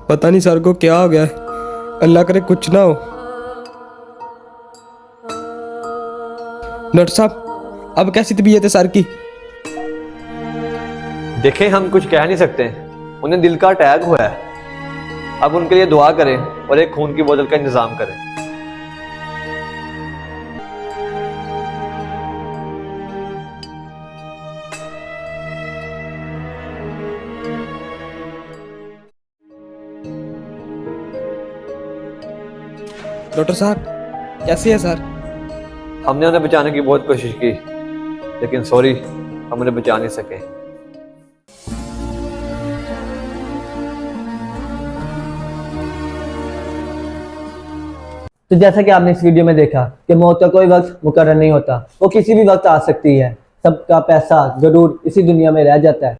पता नहीं सर को क्या हो गया है, अल्लाह करे कुछ ना हो। डॉक्टर साहब, अब कैसी तबीयत है सर की? देखें, हम कुछ कह नहीं सकते, उन्हें दिल का अटैक हुआ है। अब उनके लिए दुआ करें और एक खून की बोतल का इंतजाम करें। डॉक्टर साहब कैसी है सर? हमने उन्हें बचाने की बहुत कोशिश की, लेकिन सॉरी, हम उन्हें बचा नहीं सके। तो जैसा कि आपने इस वीडियो में देखा कि मौत का कोई वक्त मुकर्रर नहीं होता, वो किसी भी वक्त आ सकती है। सबका पैसा जरूर इसी दुनिया में रह जाता है।